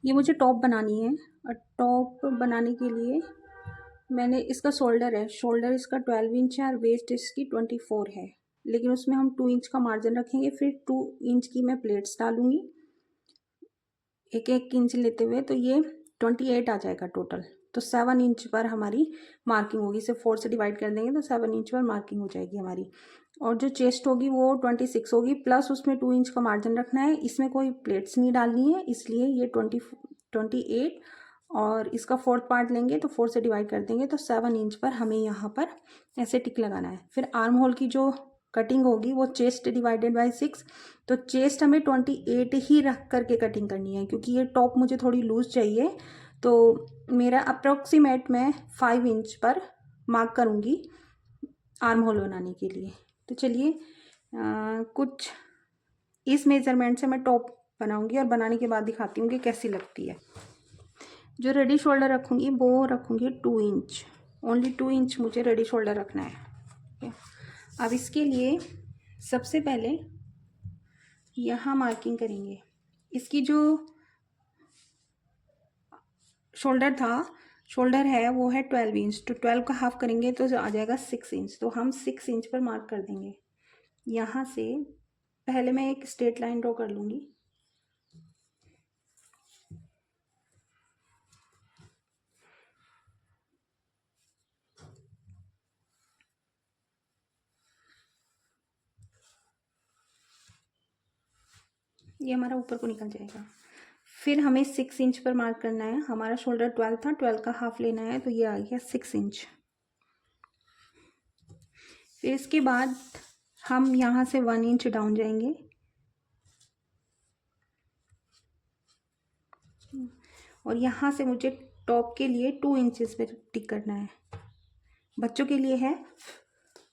ये मुझे टॉप बनानी है और टॉप बनाने के लिए मैंने इसका शोल्डर इसका 12 इंच है और वेस्ट इसकी 24 है, लेकिन उसमें हम 2 इंच का मार्जिन रखेंगे। फिर 2 इंच की मैं प्लेट्स डालूंगी एक एक इंच लेते हुए, तो ये 28 आ जाएगा टोटल। तो 7 इंच पर हमारी मार्किंग होगी। इसे 4 से डिवाइड कर देंगे तो 7 इंच पर मार्किंग हो जाएगी हमारी। और जो चेस्ट होगी वो 26 होगी, प्लस उसमें 2 इंच का मार्जिन रखना है। इसमें कोई प्लेट्स नहीं डालनी है, इसलिए ये 28। और इसका 4th पार्ट लेंगे तो 4 से डिवाइड कर देंगे तो 7 इंच पर हमें यहाँ पर ऐसे टिक लगाना है। फिर आर्म होल की जो कटिंग होगी वो चेस्ट डिवाइडेड बाय 6, तो चेस्ट हमें 28 ही रख करके कटिंग करनी है, क्योंकि ये टॉप मुझे थोड़ी लूज चाहिए। तो मेरा अप्रोक्सीमेट मैं 5 इंच पर मार्क करूँगी आर्म होल बनाने के लिए। तो चलिए कुछ इस मेजरमेंट से मैं टॉप बनाऊंगी और बनाने के बाद दिखाती हूँ कि कैसी लगती है। जो रेडी शोल्डर रखूँगी वो रखूँगी 2 इंच, ओनली 2 इंच मुझे रेडी शोल्डर रखना है। ठीक है, अब इसके लिए सबसे पहले यहाँ मार्किंग करेंगे। इसकी जो शोल्डर है वो है 12 इंच, तो 12 का हाफ करेंगे तो आ जाएगा 6 इंच। तो हम 6 इंच पर मार्क कर देंगे। यहाँ से पहले मैं एक स्ट्रेट लाइन ड्रॉ कर लूँगी। ये हमारा ऊपर को निकल जाएगा। फिर हमें 6 इंच पर मार्क करना है। हमारा शोल्डर 12 था, 12 का हाफ लेना है, तो ये आ गया 6 इंच। फिर इसके बाद हम यहाँ से 1 इंच डाउन जाएंगे और यहाँ से मुझे टॉप के लिए 2 इंचेस पे टिक करना है। बच्चों के लिए है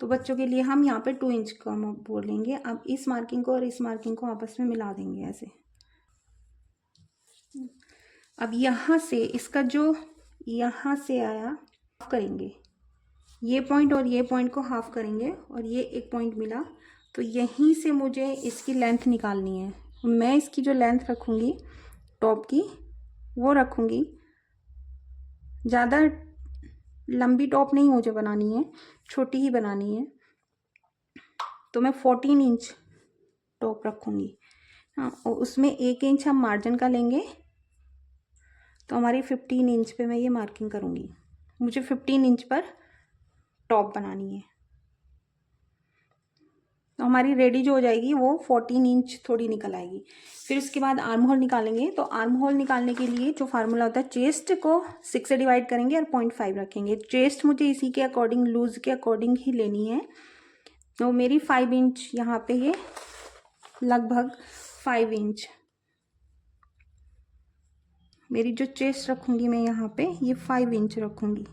तो बच्चों के लिए हम यहाँ पे 2 इंच का बोलेंगे। अब इस मार्किंग को और इस मार्किंग को आपस में मिला देंगे ऐसे। अब यहाँ से इसका जो यहाँ से आया हाफ करेंगे, ये पॉइंट और ये पॉइंट को हाफ करेंगे और ये एक पॉइंट मिला, तो यहीं से मुझे इसकी लेंथ निकालनी है। मैं इसकी जो लेंथ रखूँगी टॉप की वो रखूँगी, ज़्यादा लंबी टॉप नहीं मुझे बनानी है, छोटी ही बनानी है। तो मैं 14 इंच टॉप रखूँगी। हाँ, और उसमें 1 इंच हम मार्जिन का लेंगे, तो हमारी 15 इंच पे मैं ये मार्किंग करूँगी। मुझे 15 इंच पर टॉप बनानी है। तो हमारी रेडी जो हो जाएगी वो 14 इंच थोड़ी निकल आएगी। फिर उसके बाद आर्म होल निकालेंगे। तो आर्म होल निकालने के लिए जो फार्मूला होता है, चेस्ट को 6 से डिवाइड करेंगे और 0.5 रखेंगे। चेस्ट मुझे इसी के अकॉर्डिंग, लूज के अकॉर्डिंग ही लेनी है। तो मेरी 5 इंच यहाँ पे, ये लगभग 5 इंच मेरी जो चेस्ट रखूँगी मैं यहाँ पे, ये 5 इंच रखूँगी।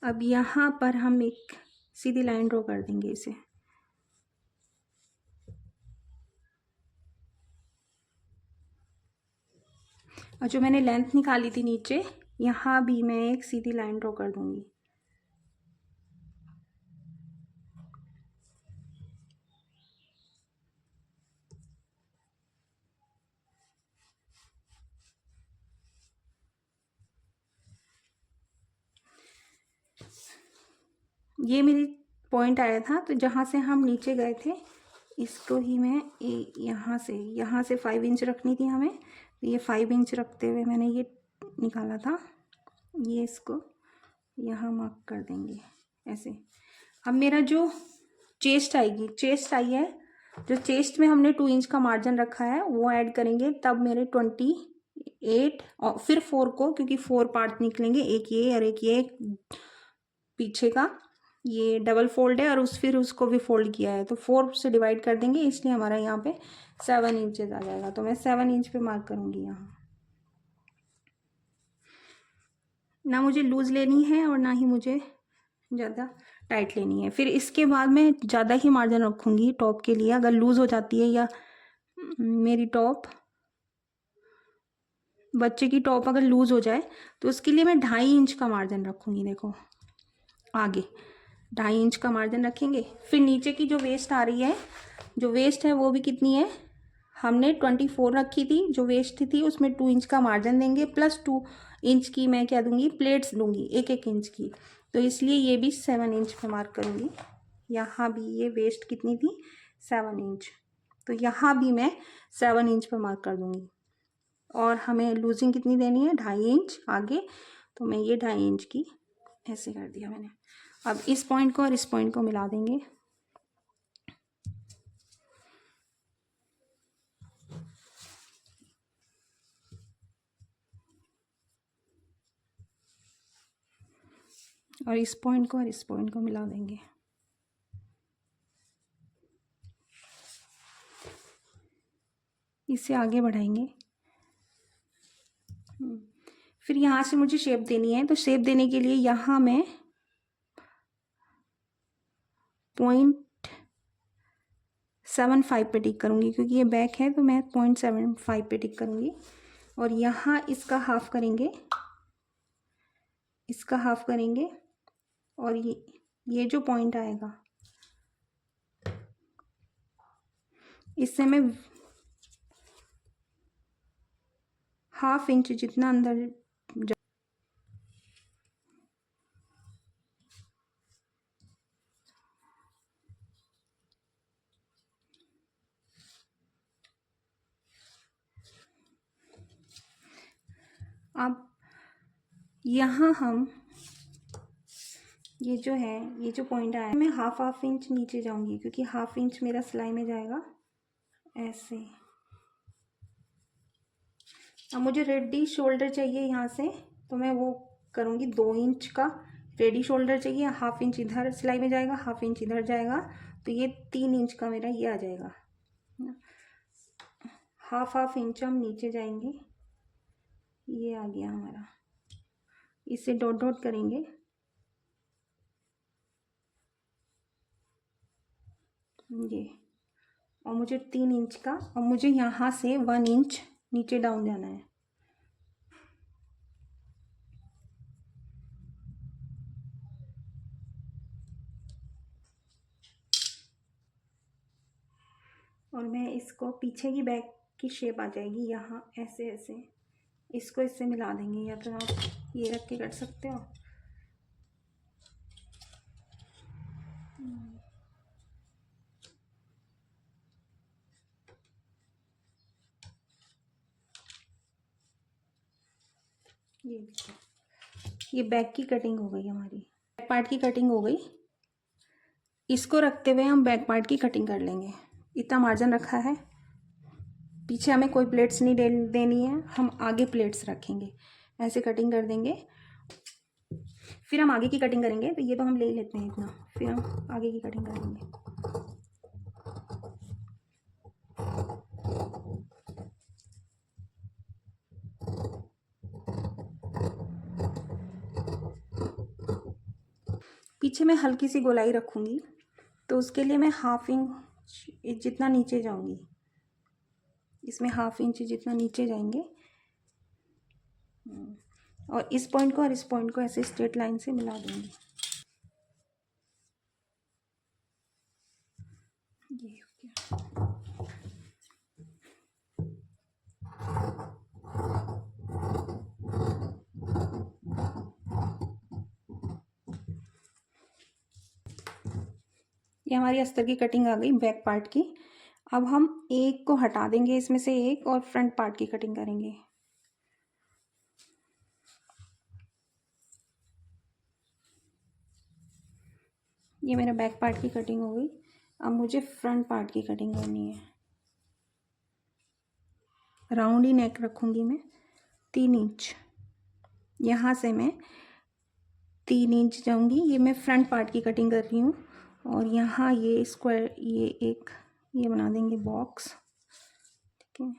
अब यहाँ पर हम एक सीधी लाइन ड्रॉ कर देंगे इसे। और जो मैंने लेंथ निकाली थी नीचे, यहाँ भी मैं एक सीधी लाइन ड्रॉ कर दूँगी। ये मेरी पॉइंट आया था, तो जहाँ से हम नीचे गए थे इसको ही मैं यहाँ से 5 इंच रखनी थी हमें। तो ये 5 इंच रखते हुए मैंने ये निकाला था, ये इसको यहाँ मार्क कर देंगे ऐसे। अब मेरा जो चेस्ट चेस्ट आई है, जो चेस्ट में हमने 2 इंच का मार्जिन रखा है वो ऐड करेंगे, तब मेरे 28 और फिर 4 को, क्योंकि 4 पार्ट निकलेंगे, एक ये और एक ये पीछे का, ये डबल फोल्ड है और फिर उसको भी फोल्ड किया है, तो 4 से डिवाइड कर देंगे, इसलिए हमारा यहाँ पे 7 इंचेस आ जाएगा। तो मैं 7 इंच पे मार्क करूँगी। यहाँ ना मुझे लूज लेनी है और ना ही मुझे ज़्यादा टाइट लेनी है। फिर इसके बाद मैं ज़्यादा ही मार्जिन रखूँगी टॉप के लिए। अगर लूज़ हो जाती है या मेरी टॉप, बच्चे की टॉप अगर लूज़ हो जाए, तो उसके लिए मैं 2.5 इंच का मार्जिन रखूँगी। देखो आगे 2.5 इंच का मार्जिन रखेंगे। फिर नीचे की जो वेस्ट आ रही है, जो वेस्ट है वो भी कितनी है, हमने 24 रखी थी, जो वेस्ट थी उसमें 2 इंच का मार्जिन देंगे, प्लस 2 इंच की मैं क्या दूंगी, प्लेट्स दूंगी 1-1 इंच की। तो इसलिए ये भी 7 इंच पे मार्क करूंगी। यहाँ भी ये वेस्ट कितनी थी, 7 इंच, तो यहाँ भी मैं 7 इंच पे मार्क कर दूंगी। और हमें लूजिंग कितनी देनी है, 2.5 इंच आगे, तो मैं ये 2.5 इंच की ऐसे कर दिया मैंने। अब इस पॉइंट को और इस पॉइंट को मिला देंगे। और इस पॉइंट को और इस पॉइंट को मिला देंगे। इससे आगे बढ़ाएंगे। फिर यहाँ से मुझे शेप देनी है, तो शेप देने के लिए यहाँ मैं 0.75 पे टिक करूँगी, क्योंकि ये बैक है तो मैं 0.75 पे टिक करूँगी। और यहाँ इसका हाफ करेंगे, इसका हाफ करेंगे, और ये जो पॉइंट आएगा इससे मैं 1/2 इंच जितना अंदर अब यहाँ हम ये जो है, ये जो पॉइंट आया, मैं 1/2 इंच नीचे जाऊंगी, क्योंकि 1/2 इंच मेरा सिलाई में जाएगा ऐसे। अब मुझे रेडी शोल्डर चाहिए यहाँ से, तो मैं वो करूँगी 2 इंच का रेडी शोल्डर चाहिए। 1/2 इंच इधर सिलाई में जाएगा, 1/2 इंच इधर जाएगा, तो ये 3 इंच का मेरा ये आ जाएगा। 1/2 इंच हम नीचे जाएंगे, ये आ गया हमारा। इसे डॉट डॉट करेंगे, ये। और मुझे 3 इंच का, और मुझे यहाँ से 1 इंच नीचे डाउन जाना है। और मैं इसको पीछे की बैक की शेप आ जाएगी यहाँ ऐसे ऐसे, इसको इससे मिला देंगे, या तो आप ये रख के कर सकते हो। ये बैक की कटिंग हो गई हमारी, बैक पार्ट की कटिंग हो गई। इसको रखते हुए हम बैक पार्ट की कटिंग कर लेंगे। इतना मार्जिन रखा है, पीछे हमें कोई प्लेट्स नहीं देनी है, हम आगे प्लेट्स रखेंगे, ऐसे कटिंग कर देंगे। फिर हम आगे की कटिंग करेंगे, तो ये तो हम ले लेते हैं इतना, फिर हम आगे की कटिंग करेंगे। पीछे मैं हल्की सी गोलाई रखूँगी, तो उसके लिए मैं 1/2 इंच जितना नीचे जाऊँगी, इसमें 1/2 इंच जितना नीचे जाएंगे। और इस पॉइंट को और इस पॉइंट को ऐसे स्ट्रेट लाइन से मिला दूँगी। ये हो गया। ये हमारी अस्तर की कटिंग आ गई बैक पार्ट की। अब हम एक को हटा देंगे इसमें से एक, और फ्रंट पार्ट की कटिंग करेंगे। ये मेरा बैक पार्ट की कटिंग हो गई। अब मुझे फ्रंट पार्ट की कटिंग करनी है। राउंड ही नेक रखूँगी मैं, 3 इंच, यहाँ से मैं 3 इंच जाऊँगी। ये मैं फ्रंट पार्ट की कटिंग कर रही हूँ। और यहाँ ये स्क्वायर, ये एक ये बना देंगे बॉक्स, ठीक है।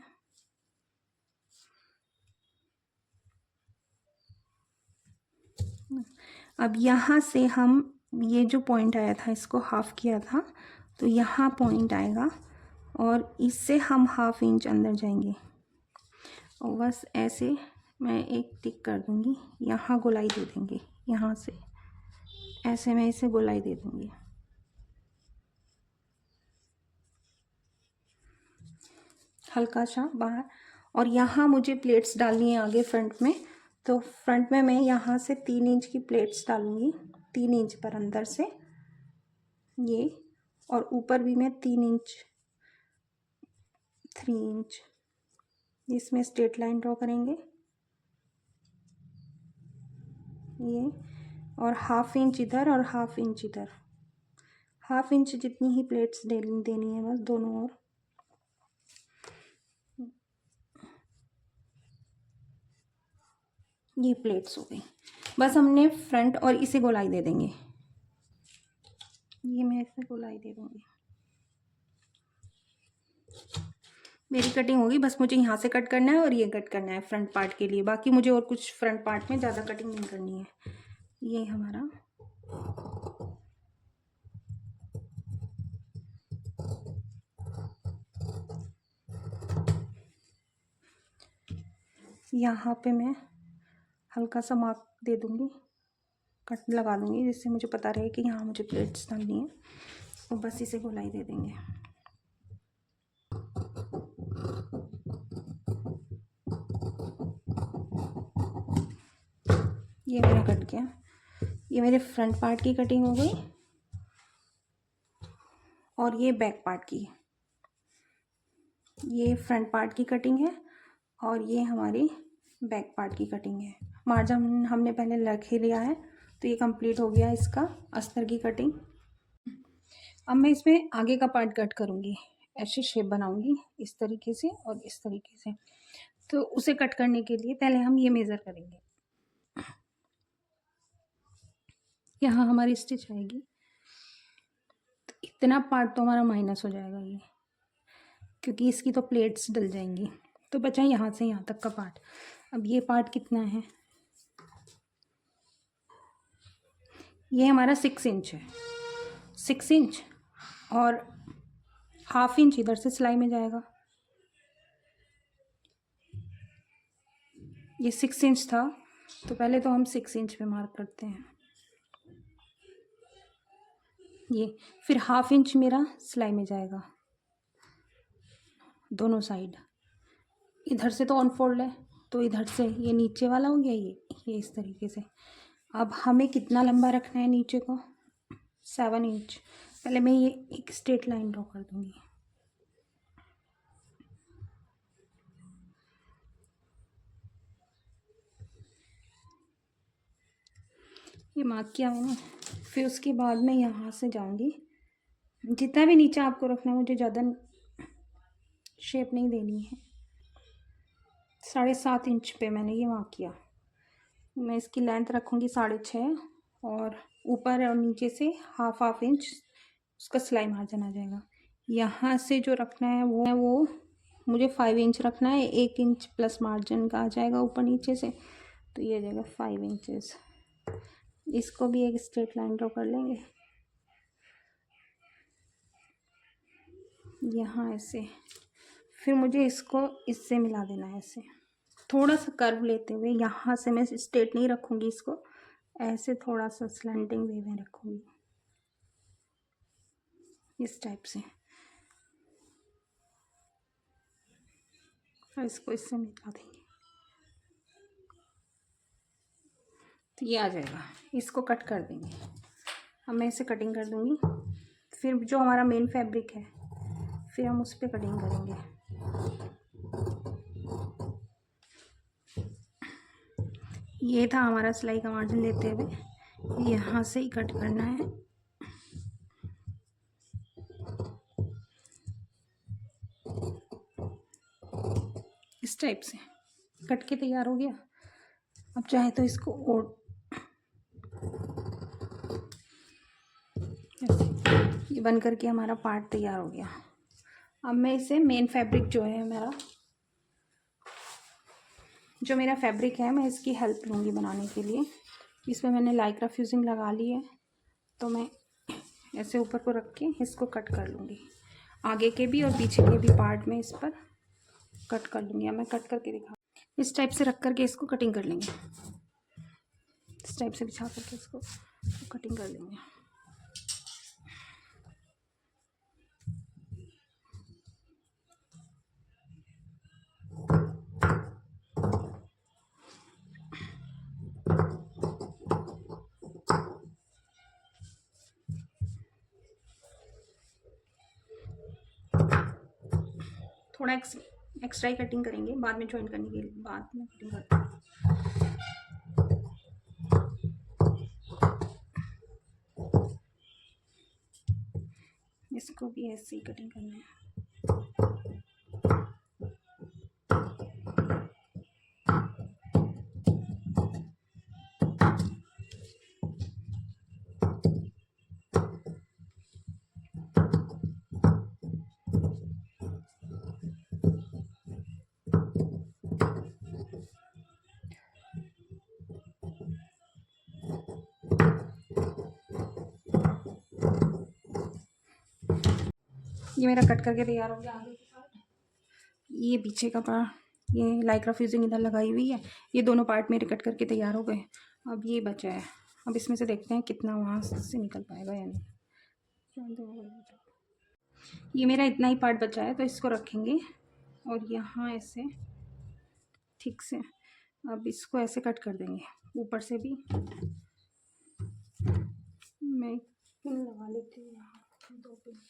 अब यहाँ से हम ये जो पॉइंट आया था इसको हाफ किया था, तो यहाँ पॉइंट आएगा, और इससे हम 1/2 इंच अंदर जाएंगे, और बस ऐसे मैं एक टिक कर दूँगी, यहाँ गोलाई दे देंगे यहाँ से। ऐसे मैं इसे गोलाई दे दूँगी। हल्का सा बाहर। और यहाँ मुझे प्लेट्स डालनी है आगे फ्रंट में, तो फ्रंट में मैं यहाँ से 3 इंच की प्लेट्स डालूँगी, 3 इंच पर अंदर से ये, और ऊपर भी मैं 3 इंच, 3 इंच। इसमें स्ट्रेट लाइन ड्रॉ करेंगे ये, और 1/2 इंच इधर और 1/2 इंच इधर, 1/2 इंच जितनी ही प्लेट्स देनी है बस दोनों ओर। ये प्लेट्स हो गई। बस हमने फ्रंट और इसे गोलाई दे देंगे। ये मैं इसे गोलाई दे दूँगी। मेरी कटिंग होगी, बस मुझे यहाँ से कट करना है और ये कट करना है फ्रंट पार्ट के लिए। बाकी मुझे और कुछ फ्रंट पार्ट में ज़्यादा कटिंग नहीं करनी है। ये हमारा यहाँ पे मैं हल्का सा मार्क दे दूँगी, कट लगा दूँगी, जिससे मुझे पता रहे कि यहाँ मुझे प्लेट्स डालनी है, और बस इसे गोलाई दे देंगे। ये मेरा कट गया। ये मेरे फ्रंट पार्ट की कटिंग हो गई, और ये बैक पार्ट की। ये फ्रंट पार्ट की कटिंग है और ये हमारी बैक पार्ट की कटिंग है। मार्जिन हमने पहले रख ही लिया है, तो ये कंप्लीट हो गया इसका अस्तर की कटिंग। अब मैं इसमें आगे का पार्ट कट करूँगी, ऐसे शेप बनाऊँगी इस तरीके से और इस तरीके से। तो उसे कट करने के लिए पहले हम ये मेज़र करेंगे। यहाँ हमारी स्टिच आएगी, तो इतना पार्ट तो हमारा माइनस हो जाएगा ये, क्योंकि इसकी तो प्लेट्स डल जाएंगी। तो बचा यहाँ से यहाँ तक का पार्ट। अब ये पार्ट कितना है, ये हमारा 6 इंच है, 6 इंच, और 1/2 इंच इधर से सिलाई में जाएगा। ये 6 इंच था, तो पहले तो हम 6 इंच पे मार्क करते हैं ये। फिर 1/2 इंच मेरा सिलाई में जाएगा दोनों साइड। इधर से तो अनफोल्ड है, तो इधर से ये नीचे वाला हो गया ये इस तरीके से। अब हमें कितना लंबा रखना है नीचे को, 7 इंच। पहले मैं ये एक स्ट्रेट लाइन ड्रॉ कर दूँगी। ये मार्क किया मैंने। फिर उसके बाद मैं यहाँ से जाऊँगी, जितना भी नीचे आपको रखना है, मुझे ज़्यादा शेप नहीं देनी है। 7.5 इंच पे मैंने ये मार्क किया। मैं इसकी लेंथ रखूँगी 6.5, और ऊपर और नीचे से 1/2 इंच उसका सिलाई मार्जिन आ जाएगा। यहाँ से जो रखना है वो मुझे 5 इंच रखना है, 1 इंच प्लस मार्जिन का आ जाएगा ऊपर नीचे से, तो ये आ जाएगा 5 इंचेस। इसको भी एक स्ट्रेट लाइन ड्रॉ कर लेंगे यहाँ ऐसे। फिर मुझे इसको इससे मिला देना है, ऐसे थोड़ा सा कर्व लेते हुए। यहाँ से मैं स्ट्रेट नहीं रखूँगी इसको, ऐसे थोड़ा सा स्लैंटिंग वे में रखूँगी, इस टाइप से, और इसको इससे मिला देंगे, तो ये आ जाएगा। इसको कट कर देंगे। अब मैं इसे कटिंग कर दूँगी। फिर जो हमारा मेन फैब्रिक है, फिर हम उस पर कटिंग करेंगे। ये था हमारा सिलाई का मार्जिन लेते हुए, यहाँ से ही कट करना है। इस टाइप से कट के तैयार हो गया। अब चाहे तो इसको और ये बन करके हमारा पार्ट तैयार हो गया। अब मैं इसे मेन फैब्रिक जो है मेरा फैब्रिक है, मैं इसकी हेल्प लूँगी बनाने के लिए। इसमें मैंने लाइक्रा फ्यूजिंग लगा ली है, तो मैं ऐसे ऊपर को रख के इसको कट कर लूँगी। आगे के भी और पीछे के भी पार्ट में इस पर कट कर लूँगी। अब मैं कट करके दिखा, इस टाइप से रख करके इसको कटिंग कर लेंगे। इस टाइप से बिछा करके इसको तो कटिंग कर लेंगे। थोड़ा एक्स्ट्रा ही कटिंग करेंगे, बाद में ज्वाइन करने के बाद में कटिंग करते हैं। इसको भी ऐसे ही कटिंग करना है। ये मेरा कट करके तैयार हो गया। आगे के पार्ट, ये पीछे का पार्ट, ये लाइक्रा फ्यूजिंग इधर लगाई हुई है। ये दोनों पार्ट मेरे कट करके तैयार हो गए। अब ये बचा है, अब इसमें से देखते हैं कितना वहाँ से निकल पाएगा या नहीं। ये मेरा इतना ही पार्ट बचा है, तो इसको रखेंगे और यहाँ ऐसे ठीक से अब इसको ऐसे कट कर देंगे। ऊपर से भी मैं पिन लगा लेती हूँ, यहाँ 2 पिन।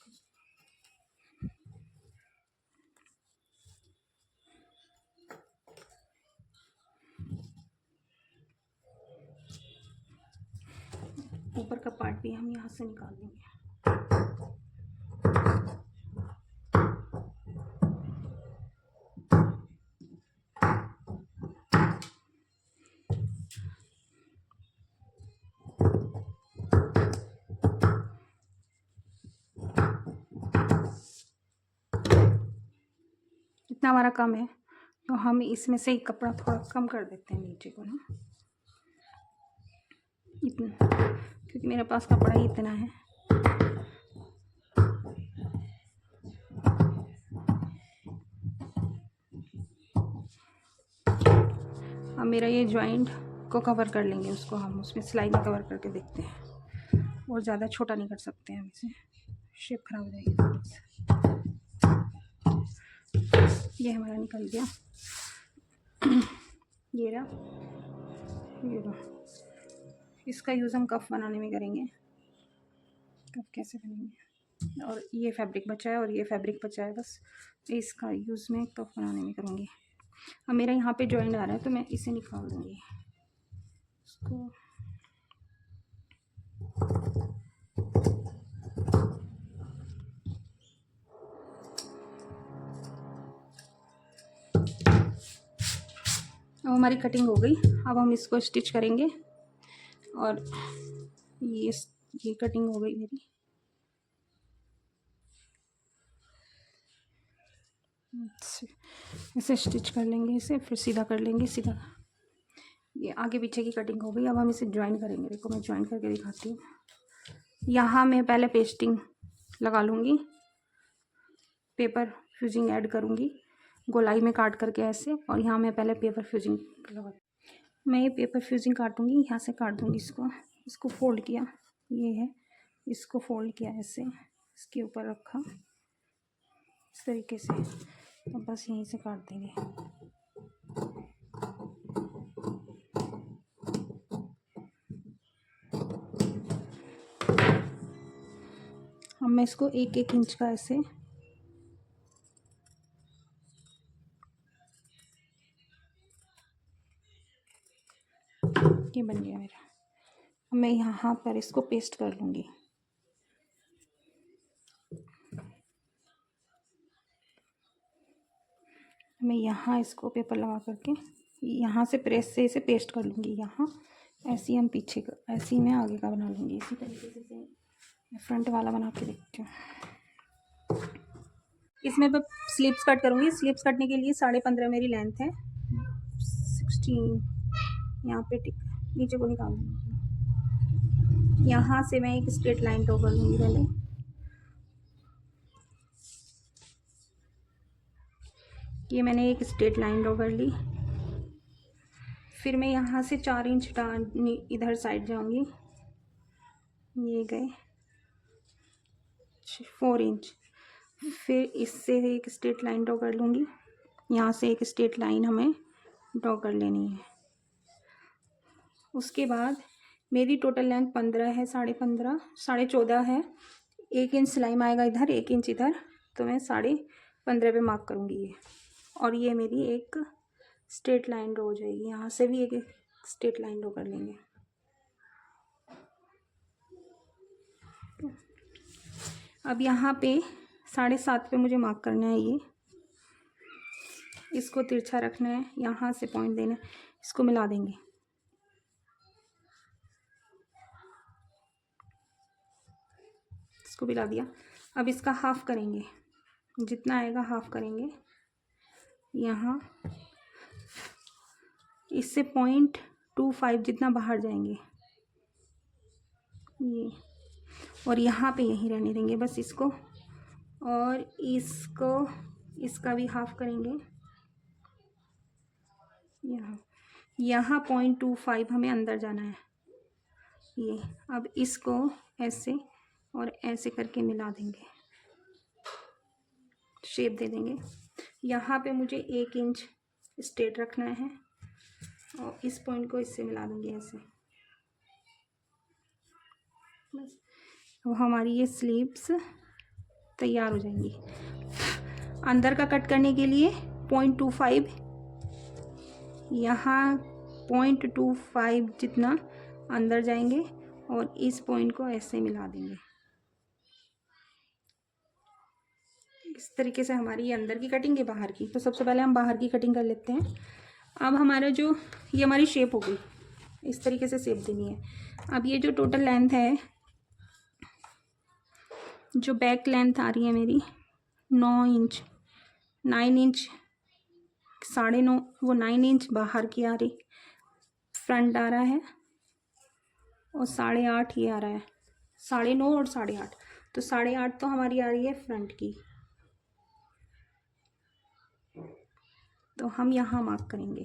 ऊपर का पार्ट भी हम यहाँ से निकाल देंगे। इतना हमारा कम है, तो हम इसमें से ही कपड़ा थोड़ा कम कर देते हैं नीचे को ना, इतना, क्योंकि मेरे पास कपड़ा ही इतना है। अब मेरा ये जॉइंट को कवर कर लेंगे, उसको हम उसमें सिलाई में कवर करके देखते हैं। और ज़्यादा छोटा नहीं कर सकते हैं, हम इसे शेप खराब हो जाएगी। ये हमारा निकल गया। ये रहा, ये रहा। इसका यूज़ हम कफ बनाने में करेंगे। कफ कैसे बनेंगे, और ये फैब्रिक बचा है और ये फैब्रिक बचा है, बस इसका यूज़ मैं कफ बनाने में करूँगी। अब मेरा यहाँ पे जॉइंट आ रहा है, तो मैं इसे निकाल दूँगी इसको। अब हमारी कटिंग हो गई। अब हम इसको स्टिच करेंगे, और ये कटिंग हो गई मेरी। इसे स्टिच कर लेंगे, इसे फिर सीधा कर लेंगे, सीधा। ये आगे पीछे की कटिंग हो गई। अब हम इसे ज्वाइन करेंगे। देखो मैं ज्वाइन करके दिखाती हूँ। यहाँ मैं पहले पेस्टिंग लगा लूँगी, पेपर फ्यूजिंग ऐड करूँगी गोलाई में काट करके ऐसे, और यहाँ मैं पहले पेपर फ्यूजिंग लगा, मैं ये पेपर फ्यूजिंग काटूँगी, यहाँ से काट दूँगी इसको फोल्ड किया, ये है, इसको फोल्ड किया ऐसे, इसके ऊपर रखा इस तरीके से। अब बस यहीं से काट देंगे। अब मैं इसको 1-1 इंच का ऐसे ये बन गया मेरा। अब मैं यहाँ पर इसको पेस्ट कर लूँगी। मैं यहाँ इसको पेपर लगा करके यहाँ से प्रेस से इसे पेस्ट कर लूँगी। यहाँ ऐसे ही हम पीछे का, ऐसे ही मैं आगे का बना लूँगी। इसी तरीके से मैं फ्रंट वाला बना के देखती हूँ। इसमें मैं स्लीव्स कट करूँगी। स्लीव्स कटने के लिए 15.5 मेरी लेंथ है, 16 यहाँ पे टिक नीचे को निकाल दूँगी। यहाँ से मैं एक स्ट्रेट लाइन ड्रॉ कर लूँगी पहले। ये मैंने एक स्ट्रेट लाइन ड्रॉ कर ली। फिर मैं यहाँ से 4 इंच इधर साइड जाऊँगी, ये गए 4 इंच। फिर इससे एक स्ट्रेट लाइन ड्रॉ कर लूँगी, यहाँ से एक स्ट्रेट लाइन हमें ड्रॉ कर लेनी है। उसके बाद मेरी टोटल लेंथ 15 है, 15.5 14.5 है। 1 इंच सिलाई में आएगा इधर, 1 इंच इधर, तो मैं 15.5 पे मार्क करूँगी ये। और ये मेरी एक स्ट्रेट लाइन ड्रॉ हो जाएगी। यहाँ से भी एक स्ट्रेट लाइन ड्रॉ कर लेंगे। अब यहाँ पे 7.5 पे मुझे मार्क करना है ये। इसको तिरछा रखना है, यहाँ से पॉइंट देना है, इसको मिला देंगे। इसको मिला दिया। अब इसका हाफ करेंगे, जितना आएगा हाफ करेंगे। यहाँ इससे 0.25 जितना बाहर जाएंगे ये, और यहाँ पे यहीं रहने देंगे बस इसको। और इसको, इसका भी हाफ करेंगे। यहाँ 0.25 हमें अंदर जाना है ये। अब इसको ऐसे और ऐसे करके मिला देंगे, शेप दे देंगे। यहाँ पे मुझे 1 इंच स्ट्रेट रखना है और इस पॉइंट को इससे मिला दूंगी ऐसे। बस अब हमारी ये स्लीव्स तैयार हो जाएंगी। अंदर का कट करने के लिए 0.25, यहाँ 0.25 जितना अंदर जाएंगे और इस पॉइंट को ऐसे मिला देंगे। इस तरीके से हमारी ये अंदर की कटिंग है, बाहर की। तो सबसे पहले हम बाहर की कटिंग कर लेते हैं। अब हमारा जो ये हमारी शेप हो गई, इस तरीके से शेप देनी है। अब ये जो टोटल लेंथ है, जो बैक लेंथ आ रही है मेरी 9 इंच, 9 इंच, 9.5, वो 9 इंच बाहर की आ रही, फ्रंट आ रहा है, और 8.5 ये आ रहा है, 9.5 और 8.5, तो 8.5 तो हमारी आ रही है फ्रंट की। तो हम यहाँ मार्क करेंगे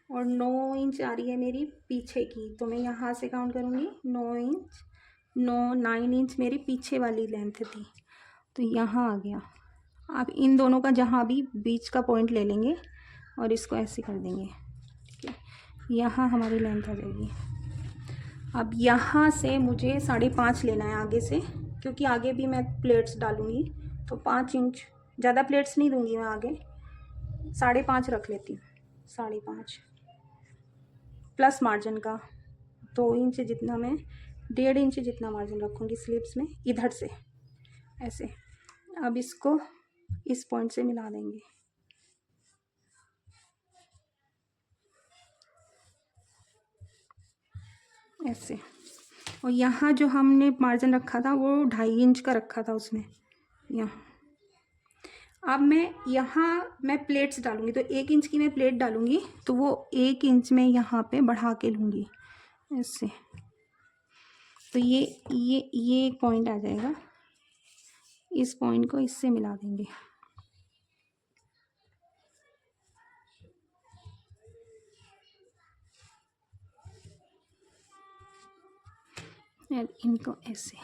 और 9 इंच आ रही है मेरी पीछे की, तो मैं यहाँ से काउंट करूँगी 9 इंच, 9 इंच मेरी पीछे वाली लेंथ थी, तो यहाँ आ गया। अब इन दोनों का जहाँ भी बीच का पॉइंट ले लेंगे और इसको ऐसे कर देंगे, ठीक है। यहाँ हमारी लेंथ आ जाएगी। अब यहाँ से मुझे 5.5 लेना है आगे से, क्योंकि आगे भी मैं प्लेट्स डालूँगी, तो 5 इंच, ज़्यादा प्लेट्स नहीं दूँगी मैं आगे, 5.5 रख लेती हूँ। 5.5 प्लस मार्जिन का 2 इंच जितना, मैं 1.5 इंच जितना मार्जिन रखूँगी स्लीव्स में इधर से ऐसे। अब इसको इस पॉइंट से मिला देंगे ऐसे। और यहाँ जो हमने मार्जिन रखा था वो 2.5 इंच का रखा था उसमें, यहाँ। अब मैं यहाँ मैं प्लेट्स डालूँगी, तो 1 इंच की मैं प्लेट डालूँगी, तो वो 1 इंच में यहाँ पे बढ़ा के लूँगी ऐसे। तो ये एक पॉइंट आ जाएगा, इस पॉइंट को इससे मिला देंगे। और इनको ऐसे,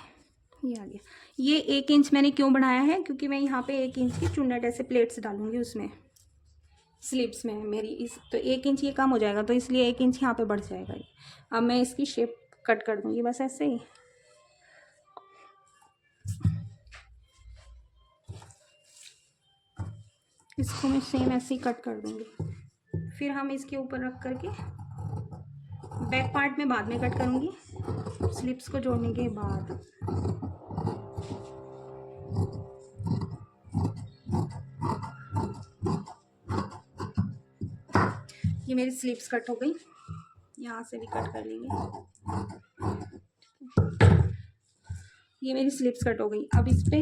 ये आ गया। ये 1 इंच मैंने क्यों बढ़ाया है, क्योंकि मैं यहाँ पे 1 इंच की चुन्नट ऐसे प्लेट्स डालूंगी उसमें, स्लीव्स में मेरी इस, तो 1 इंच ये कम हो जाएगा, तो इसलिए 1 इंच यहाँ पे बढ़ जाएगा। अब मैं इसकी शेप कट कर दूंगी बस ऐसे ही। इसको मैं सेम ऐसे ही कट कर दूंगी। फिर हम इसके ऊपर रख करके बैक पार्ट में बाद में कट करूंगी, स्लीव्स को जोड़ने के बाद। ये मेरी स्लीव्स कट हो गई, यहाँ से भी कट कर लेंगे। ये मेरी स्लीव्स कट हो गई। अब इस पे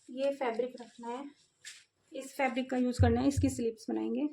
ये फैब्रिक रखना है, इस फैब्रिक का यूज़ करना है, इसकी स्लीव्स बनाएंगे।